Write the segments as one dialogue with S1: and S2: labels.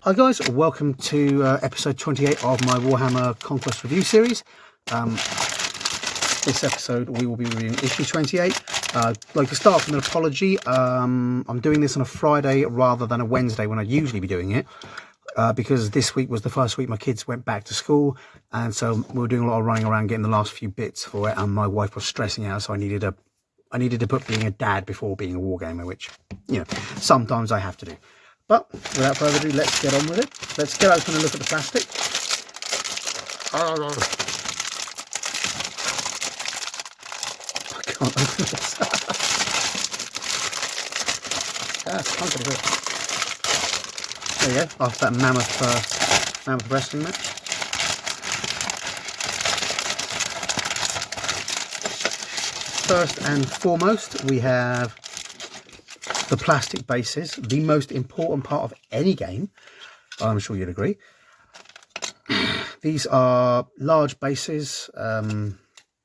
S1: Hi guys, welcome to episode 28 of my Warhammer Conquest review series. This episode we will be reviewing issue 28. I'd like to start with an apology. I'm doing this on a Friday rather than a Wednesday when I'd usually be doing it. Because this week was the first week my kids went back to school, and so we were doing a lot of running around getting the last few bits for it, and my wife was stressing out, so I needed to put being a dad before being a wargamer, which, you know, sometimes I have to do. But without further ado, let's get on with it. Let's get open and look at the plastic. I can't open this. That's quite a bit. There you go, after that mammoth wrestling match. First and foremost, we have the plastic bases, the most important part of any game. I'm sure you'd agree. These are large bases. I'm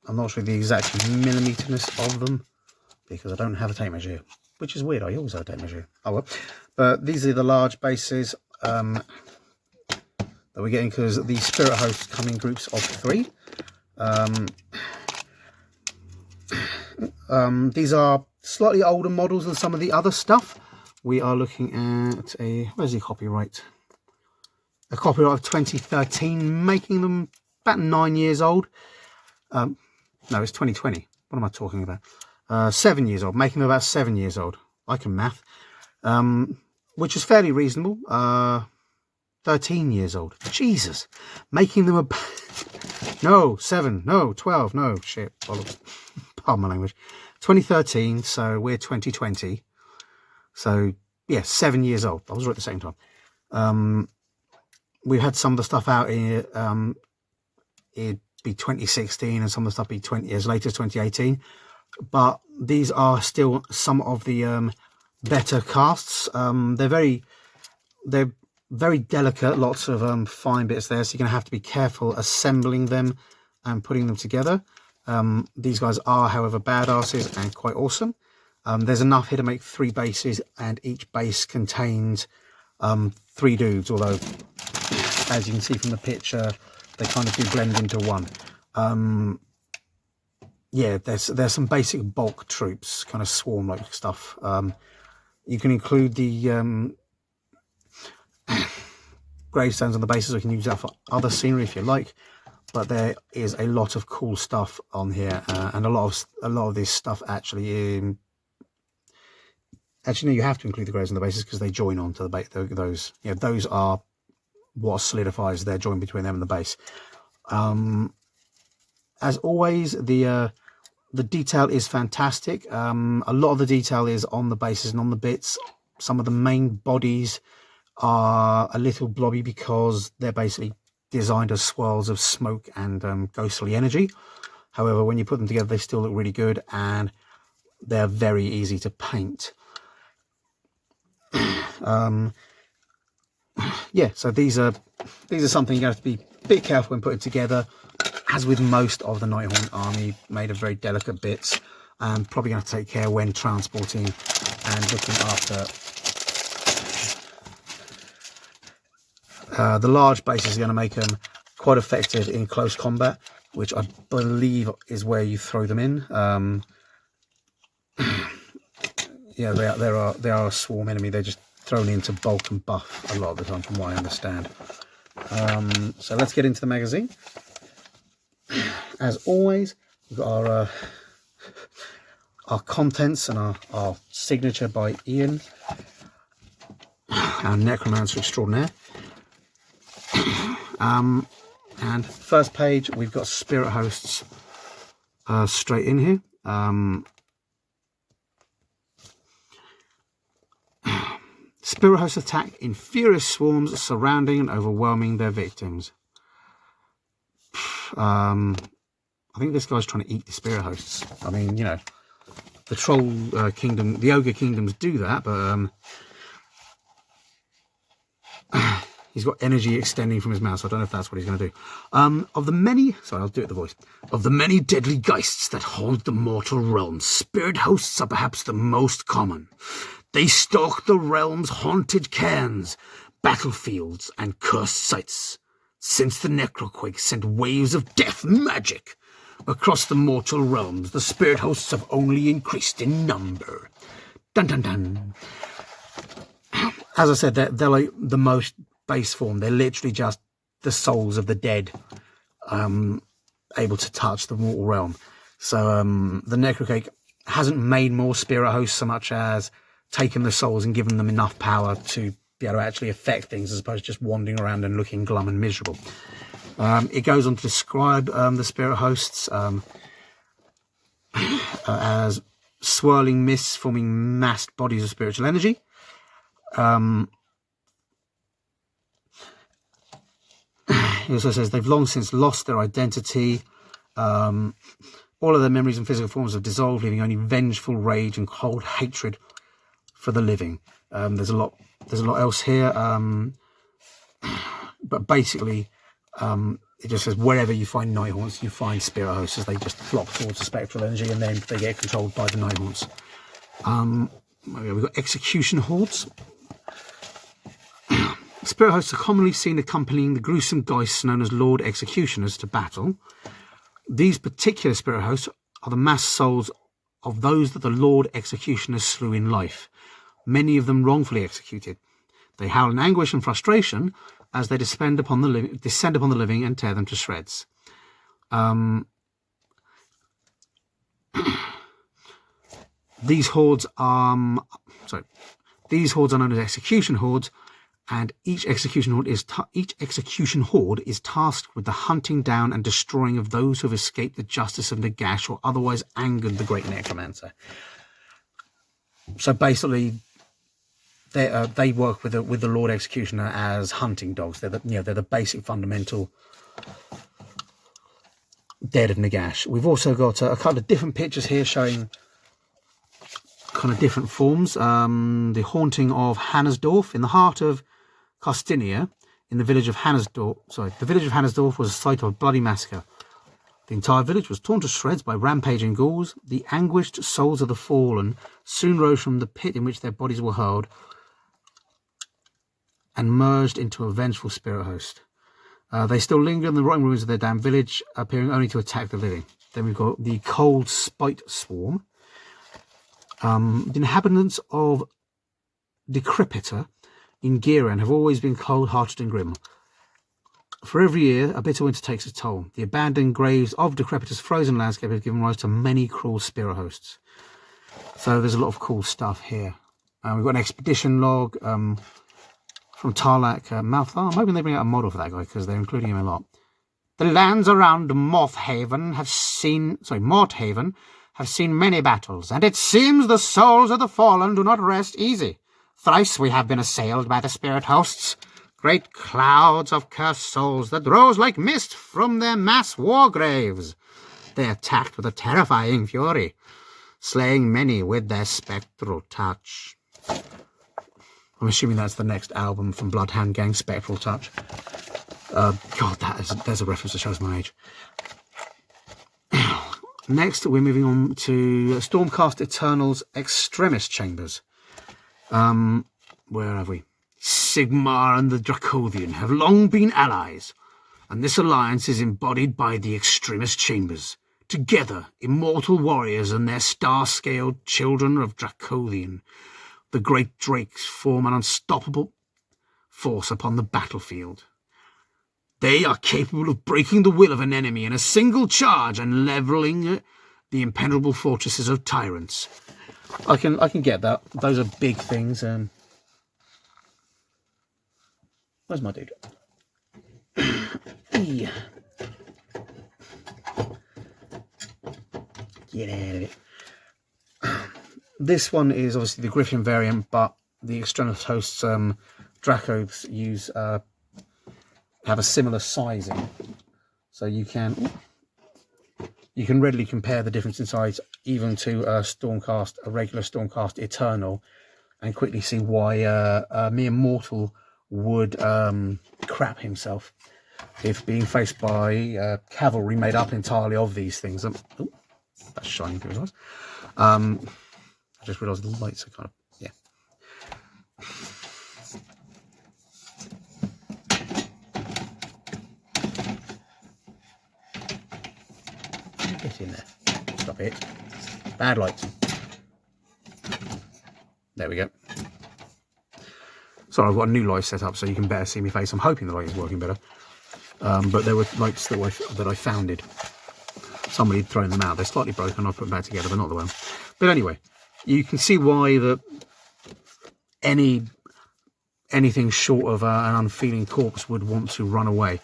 S1: not sure the exact millimeterness of them because I don't have a tape measure here, which is weird. I always have a tape measure. Oh well. But these are the large bases that we're getting because the spirit hosts come in groups of 3. These are slightly older models than some of the other stuff. We are looking at where's the copyright? A copyright of 2013, making them about 9 years old. No, it's 2020. What am I talking about? 7 years old, making them about 7 years old. I can math. Which is fairly reasonable. 13 years old. Jesus. Making them no, 7, no, 12, no, shit. Pardon my language. 2013, so we're 2020. So, yeah, 7 years old. I was right at the same time. We had some of the stuff out in it'd be 2016, and some of the stuff be 20 years later, 2018. But these are still some of the better casts. They're very delicate, lots of fine bits there, so you're going to have to be careful assembling them and putting them together. These guys are, however, badasses and quite awesome. There's enough here to make 3 bases, and each base contains 3 dudes, although, as you can see from the picture, they kind of do blend into one. Yeah, there's some basic bulk troops, kind of swarm-like stuff. You can include the gravestones on the bases, or you can use that for other scenery if you like. But there is a lot of cool stuff on here, and a lot of this stuff actually no, you have to include the graves on the bases because they join on to the base. Those, you know, those are what solidifies their join between them and the base. As always, the detail is fantastic. A lot of the detail is on the bases and on the bits. Some of the main bodies are a little blobby because they're basically designed as swirls of smoke and ghostly energy. However, when you put them together, they still look really good, and they're very easy to paint. Yeah, so these are something you have to be a bit careful when putting together. As with most of the Nighthorn army, made of very delicate bits, and probably going to take care when transporting and looking after. The large bases are going to make them quite effective in close combat, which I believe is where you throw them in. Yeah, they are a swarm enemy. They're just thrown into bulk and buff a lot of the time, from what I understand. So let's get into the magazine. As always, we've got our contents and our signature by Ian, our necromancer extraordinaire. And first page, we've got spirit hosts straight in here. Spirit hosts attack in furious swarms, surrounding and overwhelming their victims. I think this guy's trying to eat the spirit hosts. I mean, you know, the troll kingdom, the ogre kingdoms do that, but he's got energy extending from his mouth, so I don't know if that's what he's going to do. Of the many, sorry, I'll do it the voice. Of the many deadly geists that haunt the mortal realms, spirit hosts are perhaps the most common. They stalk the realm's haunted cairns, battlefields and cursed sites. Since the necroquake sent waves of death magic across the mortal realms, the spirit hosts have only increased in number. Dun dun dun. As I said, they're like the most base form. They're literally just the souls of the dead, able to touch the mortal realm. So the necroquake hasn't made more spirit hosts so much as taken the souls and given them enough power to be able to actually affect things, as opposed to just wandering around and looking glum and miserable. It goes on to describe the spirit hosts as swirling mists forming massed bodies of spiritual energy. It also says they've long since lost their identity. All of their memories and physical forms have dissolved, leaving only vengeful rage and cold hatred for the living. There's a lot else here, but basically, it just says wherever you find night haunts, you find spirit hosts, as they just flock towards the spectral energy, and then they get controlled by the night haunts. We've got execution hordes. Spirit hosts are commonly seen accompanying the gruesome geists known as Lord Executioners to battle. These particular spirit hosts are the mass souls of those that the Lord Executioners slew in life, many of them wrongfully executed. They howl in anguish and frustration as they descend upon the living and tear them to shreds. These hordes are known as execution hordes, and each execution horde is tasked with the hunting down and destroying of those who have escaped the justice of Nagash or otherwise angered the great necromancer. So basically, they work with the Lord Executioner as hunting dogs. They're the basic fundamental dead of Nagash. We've also got a couple of different pictures here showing kind of different forms. The haunting of Hannersdorf in the heart of Kostinia, in the village of Hannersdorf. The village of Hannersdorf was the site of a bloody massacre. The entire village was torn to shreds by rampaging ghouls. The anguished souls of the fallen soon rose from the pit in which their bodies were hurled and merged into a vengeful spirit host. They still linger in the rotting ruins of their damned village, appearing only to attack the living. Then we've got the Cold Spite Swarm. The inhabitants of Decrepita in Giran have always been cold-hearted and grim. For every year, a bitter winter takes its toll. The abandoned graves of Decrepita's frozen landscape have given rise to many cruel spirit hosts. So there's a lot of cool stuff here. We've got an expedition log from Tarlak Malthar. I'm hoping they bring out a model for that guy, because they're including him a lot. The lands around Morthaven have seen many battles, and it seems the souls of the fallen do not rest easy. Thrice we have been assailed by the spirit hosts, great clouds of cursed souls that rose like mist from their mass war graves. They attacked with a terrifying fury, slaying many with their spectral touch. I'm assuming that's the next album from Bloodhound Gang, Spectral Touch. God, there's a reference that shows my age. Next, we're moving on to Stormcast Eternal's Extremis Chambers. Where have we? Sigmar and the Dracothian have long been allies, and this alliance is embodied by the Extremis Chambers. Together, immortal warriors and their star-scaled children of Dracothian, the great drakes form an unstoppable force upon the battlefield. They are capable of breaking the will of an enemy in a single charge and levelling the impenetrable fortresses of tyrants. I can get that. Those are big things. Where's my dude? Yeah. Get out of it. This one is obviously the Griffin variant, but the Extremis hosts Dracos use have a similar sizing, so you can readily compare the difference in size even to a regular Stormcast Eternal, and quickly see why a mere mortal would crap himself if being faced by cavalry made up entirely of these things. Oh, that's shining through his eyes. I just realised the lights are kind of, yeah. Get in there. Stop it. Bad light. There we go. Sorry, I've got a new light set up so you can better see my face. I'm hoping the light is working better. But there were lights that I founded. Somebody had thrown them out. They're slightly broken. I've put them back together, but not the one. But anyway, you can see why that anything short of an unfeeling corpse would want to run away.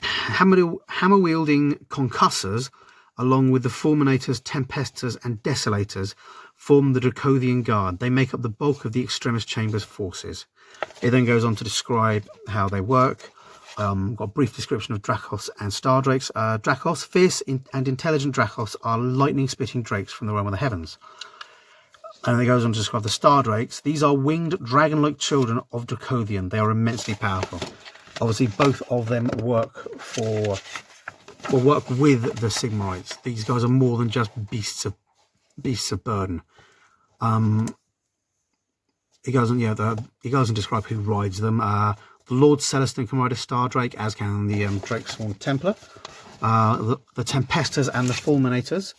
S1: Hammer-wielding concussors, along with the Fulminators, Tempestors and Desolators, form the Draconian Guard. They make up the bulk of the Extremis Chamber's forces. It then goes on to describe how they work. Got a brief description of Dracos and Star Drakes. Dracos, fierce and intelligent Dracos, are lightning-spitting drakes from the realm of the heavens. And then it goes on to describe the Star Drakes. These are winged, dragon-like children of Draconian. They are immensely powerful. Obviously, both of them work with the Sigmarites. These guys are more than just beasts of burden. It goes on, it goes on to describe who rides them. The Lord Celestin can ride a Star Drake, as can the Drakesworn Templar. The Tempestors and the Fulminators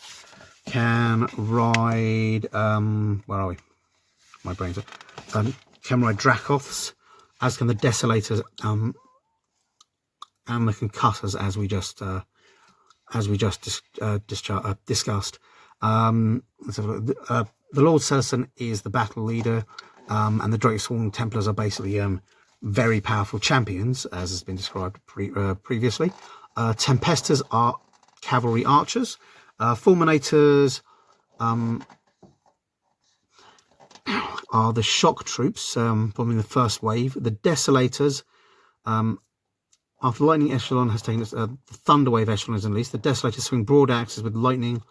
S1: can ride. Where are we? My brain's can ride Dracoths, as can the Desolators and the Concussors, as we just discussed. The Lord Celestin is the battle leader, and the Drakesworn Templars are basically very powerful champions, as has been described previously. Tempestors are cavalry archers. Fulminators are the shock troops forming the first wave. The Desolators, after the lightning echelon has taken the thunder wave echelon is unleashed, the Desolators swing broad axes with lightning,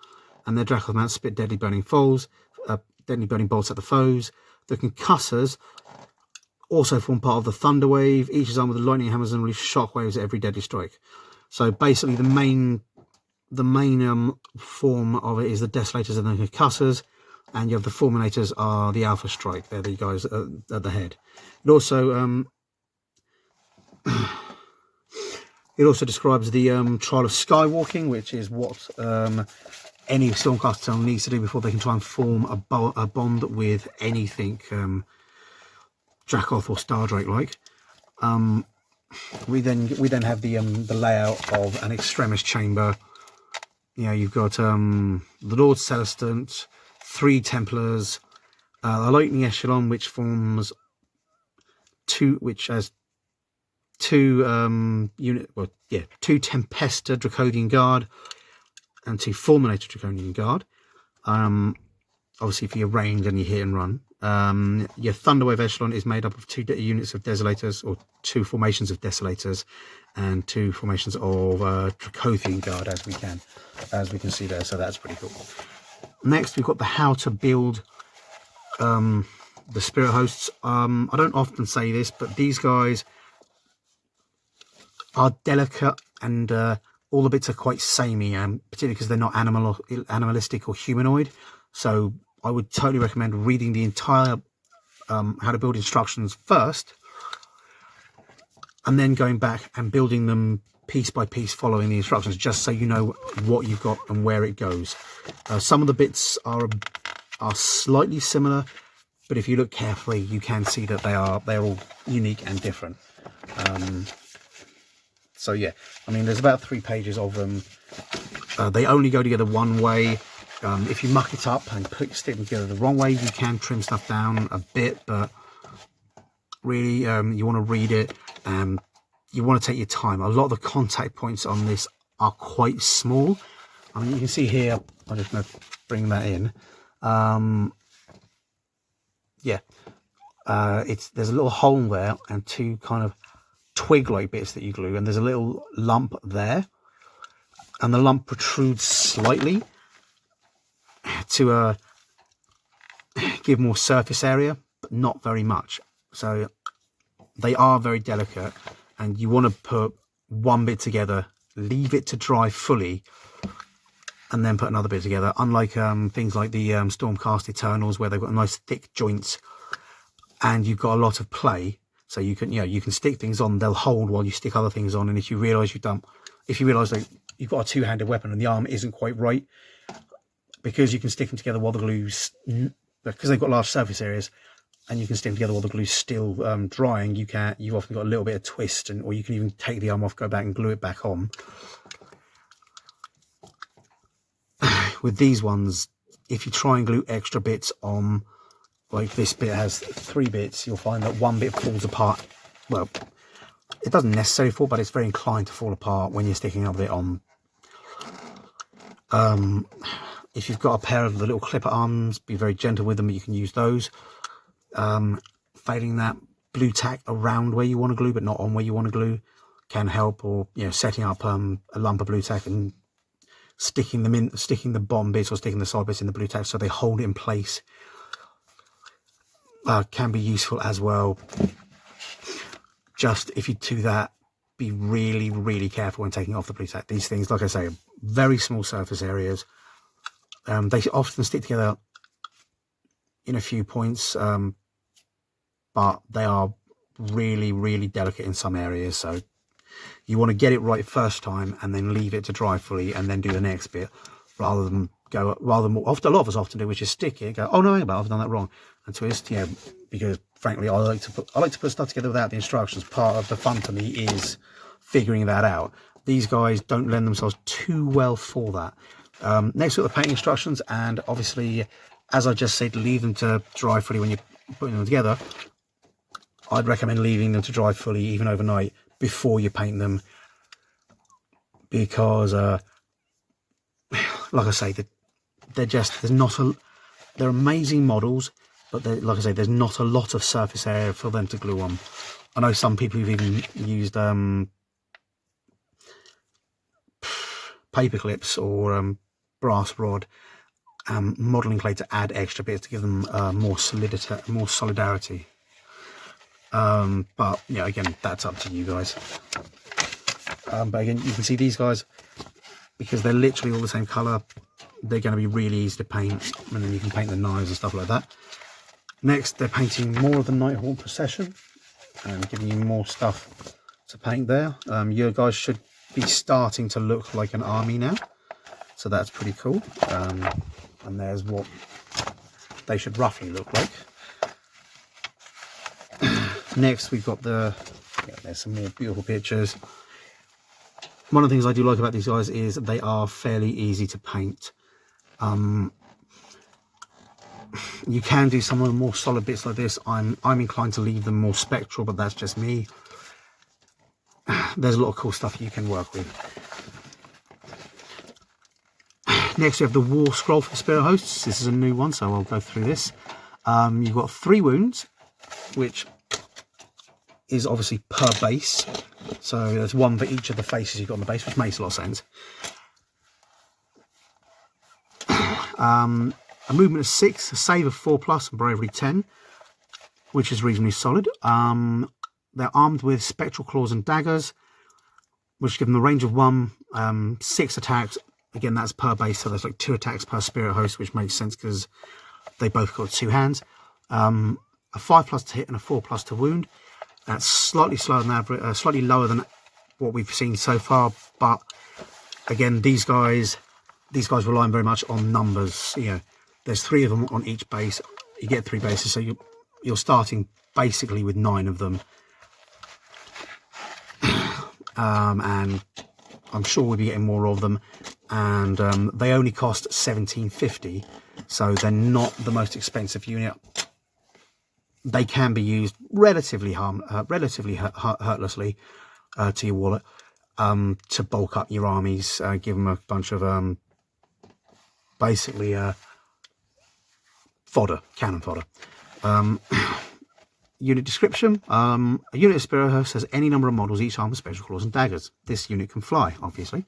S1: and their Dracoth mounts spit deadly burning bolts at the foes. The Concussors also form part of the thunder wave. Each is armed with lightning hammers and release shock waves at every deadly strike. So basically, the main form of it is the Desolators and the Concussors, and you have the Fulminators are the Alpha Strike. They're the guys at the head. It also describes the trial of skywalking, which is what any Stormcaster needs to do before they can try and form a bond with anything Dracoth or Star Drake like. We then have the layout of an Extremis chamber. You've got the Lord Celestin, 3 Templars, a lightning echelon which has two Tempesta Draconian Guard and 2 Fulminator Draconian Guard. Obviously for your range and your hit and run. Your Thunderwave echelon is made up of 2 units of Desolators, or 2 formations of Desolators, and 2 formations of Draconian Guard, as we can see there. So that's pretty cool. Next, we've got the how to build the Spirit Hosts. I don't often say this, but these guys are delicate, and all the bits are quite samey, particularly because they're not animalistic or humanoid. So I would totally recommend reading the entire how to build instructions first, and then going back and building them piece by piece following the instructions, just so you know what you've got and where it goes. Some of the bits are slightly similar, but if you look carefully, you can see that they're all unique and different. So yeah, I mean, there's about 3 pages of them. They only go together one way. If you muck it up and stick them together the wrong way, you can trim stuff down a bit, but really you want to read it. You want to take your time. A lot of the contact points on this are quite small. I mean, you can see here, I'm just going to bring that in. There's a little hole there and 2 kind of twig-like bits that you glue, and there's a little lump there, and the lump protrudes slightly to give more surface area, but not very much. So they are very delicate, and you want to put one bit together, leave it to dry fully, and then put another bit together. Unlike things like the Stormcast Eternals, where they've got nice thick joints and you've got a lot of play, so you can stick things on, they'll hold while you stick other things on. And if you realise that you've got a two-handed weapon and the arm isn't quite right, because you can stick them together while the glue's, because they've got large surface areas, and you can stick them together while the glue's still drying. You've often got a little bit of twist, or you can even take the arm off, go back and glue it back on. With these ones, if you try and glue extra bits on, like this bit has 3 bits, you'll find that one bit falls apart. Well, it doesn't necessarily fall, but it's very inclined to fall apart when you're sticking a bit on. If you've got a pair of the little clipper arms, be very gentle with them, but you can use those. Failing that, blue tack around where you want to glue but not on where you want to glue can help, or setting up a lump of blue tack and sticking the bottom bits or sticking the side bits in the blue tack so they hold it in place can be useful as well. Just if you do that, be really, really careful when taking off the blue tack. These things, like I say, are very small surface areas. They often stick together in a few points, but they are really, really delicate in some areas. So you want to get it right first time and then leave it to dry fully and then do the next bit, rather than what a lot of us often do, which is stick it, go, oh no, I've done that wrong, and twist. Because frankly, I like to put stuff together without the instructions. Part of the fun to me is figuring that out. These guys don't lend themselves too well for that. Next, we've got the painting instructions, and obviously, as I just said, leave them to dry fully when you're putting them together. I'd recommend leaving them to dry fully, even overnight, before you paint them, because like I say, they're amazing models, but like I say, there's not a lot of surface area for them to glue on. I know some people who've even used paper clips or brass rod modeling clay to add extra bits to give them more solidarity. But again, that's up to you guys. But again, you can see these guys, because they're literally all the same color, they're going to be really easy to paint, and then you can paint the knives and stuff like that. Next, they're painting more of the Nighthawk procession and giving you more stuff to paint there. Your guys should be starting to look like an army now, so that's pretty cool. And there's what they should roughly look like. Next, we've got there's some more beautiful pictures. One of the things I do like about these guys is they are fairly easy to paint. You can do some of the more solid bits like this. I'm inclined to leave them more spectral, but that's just me. There's a lot of cool stuff you can work with. Next, we have the War Scroll for the Spirit Hosts. This is a new one, so I'll go through this. You've got 3 wounds, which is obviously per base. So there's 1 for each of the faces you've got on the base, which makes a lot of sense. A movement of 6, a save of 4+, and bravery 10, which is reasonably solid. They're armed with spectral claws and daggers, which give them a range of 1, 6 attacks. Again, that's per base, so there's like 2 attacks per spirit host, which makes sense because they both got 2 hands. A 5+ to hit and a 4+ to wound. That's slightly slower than average, slightly lower than what we've seen so far. But again, these guys rely very much on numbers. There's 3 of them on each base. You get 3 bases, so you're starting basically with 9 of them. And I'm sure we'll be getting more of them. And they only cost $17.50, so they're not the most expensive unit. They can be used relatively hurtlessly to your wallet to bulk up your armies, give them a bunch of basically cannon fodder. Unit description. A unit of Spirit Host has any number of models, each armed with special claws and daggers. This unit can fly, obviously.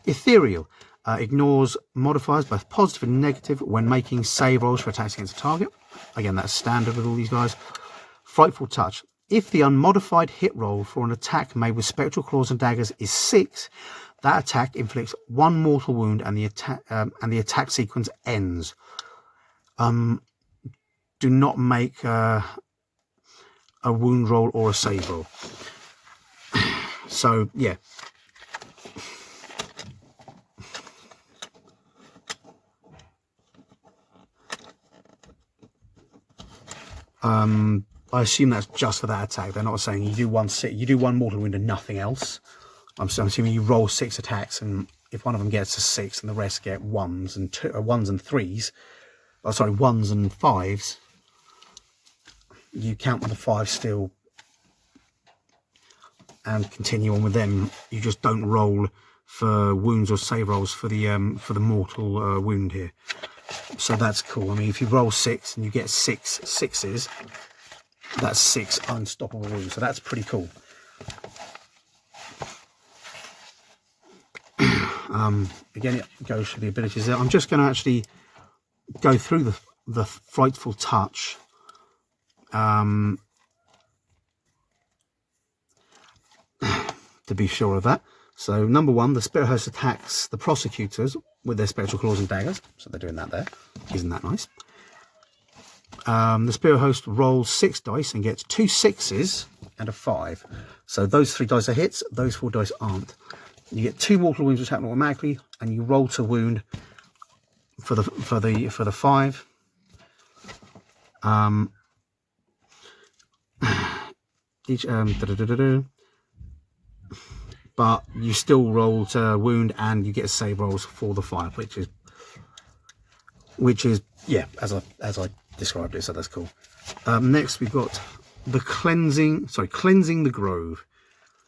S1: Ethereal. Ignores modifiers, both positive and negative, when making save rolls for attacks against a target. Again, that's standard with all these guys. Frightful Touch. If the unmodified hit roll for an attack made with spectral claws and daggers is 6, that attack inflicts 1 mortal wound and the attack sequence ends. Do not make a wound roll or a save roll. So yeah, I assume that's just for that attack. They're not saying you do one mortal wound and nothing else. I'm assuming you roll 6 attacks, and if one of them gets a 6 and the rest get 1s and 3s, oh sorry, 1s and 5s, you count the 5 still and continue on with them. You just don't roll for wounds or save rolls for the mortal wound here. So that's cool. I mean, if you roll 6 and you get 6 6s, that's 6 unstoppable wounds. So that's pretty cool. Again, it goes for the abilities there. I'm just going to actually go through the Frightful Touch. To be sure of that. So number 1, the Spirit Host attacks the prosecutors with their spectral claws and daggers. So they're doing that there. Isn't that nice? The Spirit Host rolls 6 dice and gets 2 6s and a 5. So those 3 dice are hits, those 4 dice aren't. You get 2 mortal wounds which happen automatically, and you roll to wound for the 5. But you still roll to wound and you get save rolls for the 5, which is yeah, as I described it, so that's cool. Next we've got the cleansing the grove,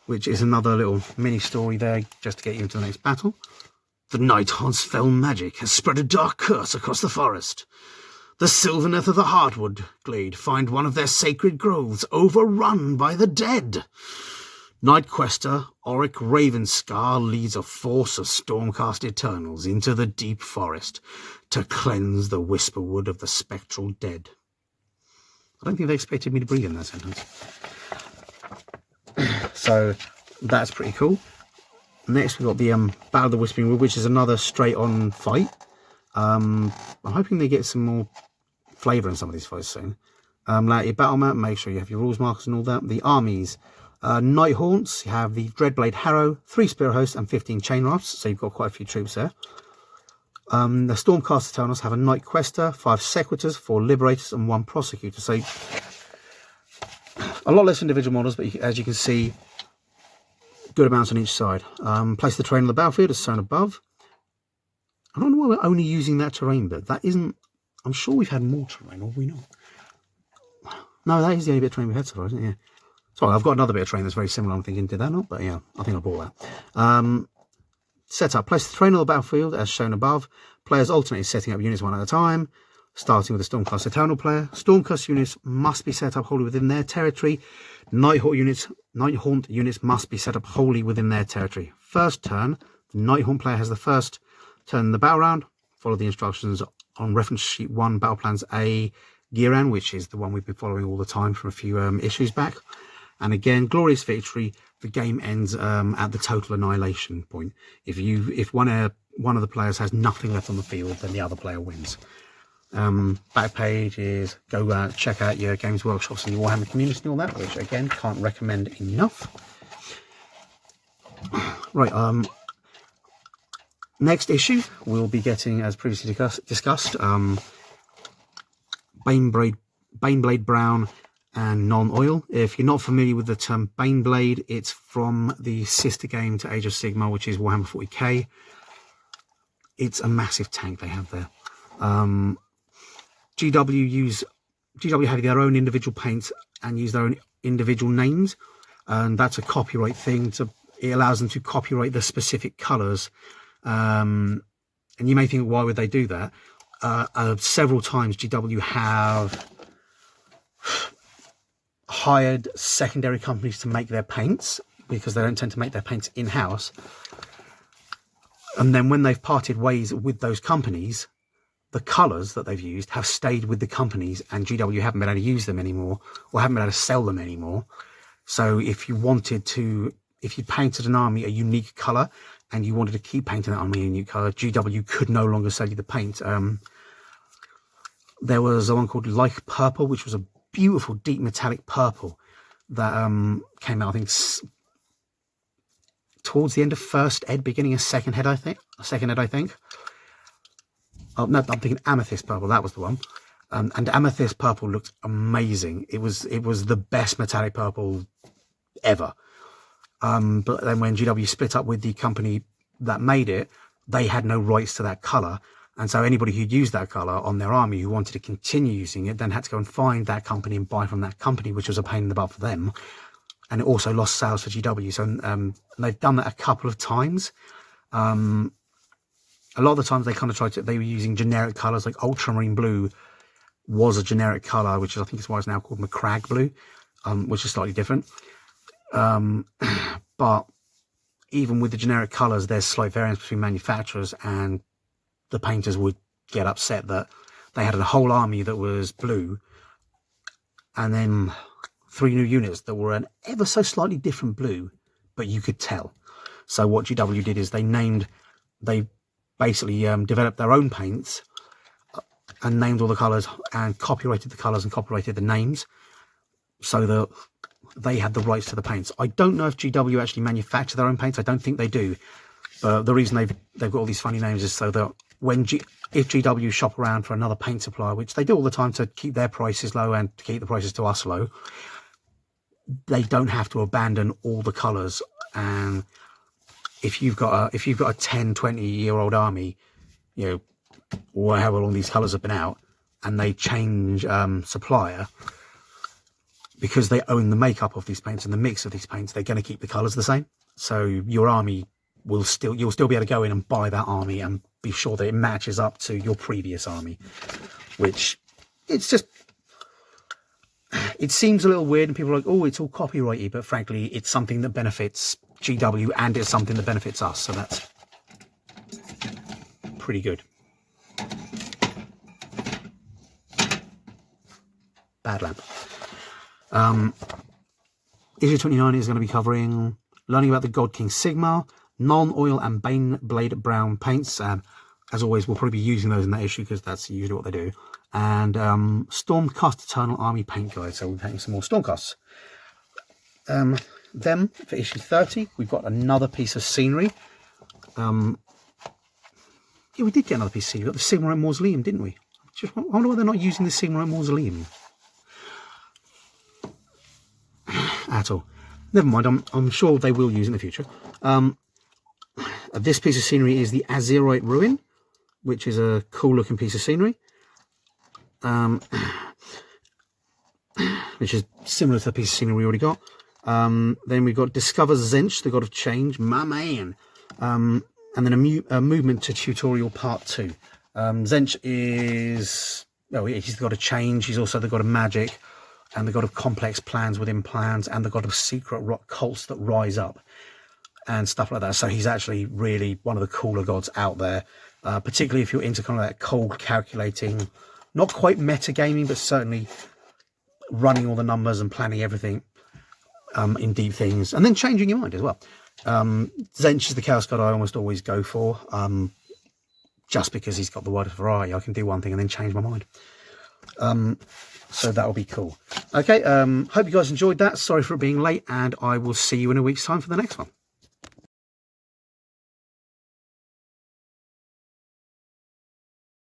S1: which is another little mini story there just to get you into the next battle. The Night Haunt's fell magic has spread a dark curse across the forest. The Sylvaneth of the Hardwood glade find one of their sacred groves overrun by the dead. Night Quester Auric Ravenscar leads a force of Stormcast Eternals into the deep forest to cleanse the Whisperwood of the spectral dead. I don't think they expected me to breathe in that sentence. So that's pretty cool. Next we've got the Battle of the Whispering Wood, which is another straight-on fight. I'm hoping they get some more flavour in some of these fights soon. Lay out your battle map, make sure you have your rules markers and all that. The armies. Night Haunts, you have the Dreadblade Harrow, 3 Spirit Hosts and 15 Chain Rafts, so you've got quite a few troops there. The Stormcast Eternals have a Night Quester, 5 Sequitors, 4 Liberators and 1 Prosecutor. So a lot less individual models, but as you can see, good amounts on each side. Place the terrain on the battlefield as shown above. I don't know why we're only using that terrain bit. That isn't... I'm sure we've had more terrain, or have we not? No, that is the only bit of terrain we had so far, isn't it? Yeah. Sorry, I've got another bit of terrain that's very similar. I'm thinking, did that not? But yeah, I think I bought that. Setup. Place the terrain on the battlefield as shown above. Players alternate setting up units one at a time, starting with the Stormcast Eternal player. Stormcast units must be set up wholly within their territory. Night Haunt units must be set up wholly within their territory. First turn, the Night Haunt player has the first turn in the battle round. Follow the instructions on reference sheet 1, Battle Plans A, Giran, which is the one we've been following all the time from a few issues back. And again, glorious victory. The game ends at the total annihilation point. If one of the players has nothing left on the field, then the other player wins. Back page is go check out your Games Workshops and your Warhammer community and all that, which again can't recommend enough. Right. Next issue we'll be getting, as previously discussed, Baneblade Brown and Non-Oil. If you're not familiar with the term Baneblade, it's from the sister game to Age of Sigmar, which is Warhammer 40k. It's a massive tank they have there. GW have their own individual paints and use their own individual names, and that's a copyright thing. It allows them to copyright the specific colours. And you may think, why would they do that? Several times GW have hired secondary companies to make their paints because they don't tend to make their paints in-house. And then when they've parted ways with those companies, the colours that they've used have stayed with the companies, and GW haven't been able to use them anymore, or haven't been able to sell them anymore. So if you painted an army a unique colour and you wanted to keep painting that army a unique colour, GW could no longer sell you the paint. There was one called Like Purple, which was a beautiful deep metallic purple that came out, I think, towards the end of first ed, beginning of second ed, I think. Oh no, I'm thinking Amethyst Purple, that was the one. And amethyst purple looked amazing. It was the best metallic purple ever. But then when GW split up with the company that made it, they had no rights to that colour. And so anybody who'd used that colour on their army who wanted to continue using it then had to go and find that company and buy from that company, which was a pain in the butt for them. And it also lost sales for GW. So they've done that a couple of times. A lot of the times they kind of tried to, they were using generic colours, like ultramarine blue was a generic colour, which is, I think is why it's now called McCrag blue, which is slightly different. But even with the generic colours, there's slight variance between manufacturers, and the painters would get upset that they had a whole army that was blue and then 3 new units that were an ever so slightly different blue, but you could tell. So what GW did is they basically developed their own paints and named all the colours and copyrighted the colours and copyrighted the names so that they had the rights to the paints. I don't know if GW actually manufacture their own paints. I don't think they do. But the reason they've got all these funny names is so that if GW shop around for another paint supplier, which they do all the time to keep their prices low and to keep the prices to us low, they don't have to abandon all the colours. And if you've got a 10, 20-year-old army, you know, or however long these colours have been out, and they change supplier, because they own the makeup of these paints and the mix of these paints, they're going to keep the colours the same. So your army you'll still be able to go in and buy that army and be sure that it matches up to your previous army, which it seems a little weird, and people are like, oh, it's all copyrighty, but frankly, it's something that benefits GW and it's something that benefits us, so that's pretty good. Bad lamp. Issue 29 is going to be covering learning about the God King Sigmar, non-oil and Bane Blade Brown paints. As always, we'll probably be using those in that issue because that's usually what they do. And Stormcast Eternal Army Paint Guide. So we're painting some more Stormcasts. Then for issue 30, we've got another piece of scenery. Yeah, we did get another piece of scenery. We got the Sigmarite Mausoleum, didn't we? I wonder why they're not using the Sigmarite Mausoleum at all. Never mind, I'm sure they will use it in the future. This piece of scenery is the Azerite Ruin, which is a cool looking piece of scenery, which is similar to the piece of scenery we already got. Then we've got Discover Zench, the God of Change, my man, and then a movement to tutorial part 2. Zench is, oh, he's the God of Change. He's also the God of Magic, and the God of complex plans within plans, and the God of secret rock cults that rise up, and stuff like that. So he's actually really one of the cooler gods out there, particularly if you're into kind of that cold calculating, not quite metagaming, but certainly running all the numbers and planning everything in deep things, and then changing your mind as well. Zench is the Chaos God I almost always go for, just because he's got the widest variety. I can do one thing and then change my mind. So that'll be cool. Okay, hope you guys enjoyed that. Sorry for it being late, and I will see you in a week's time for the next one.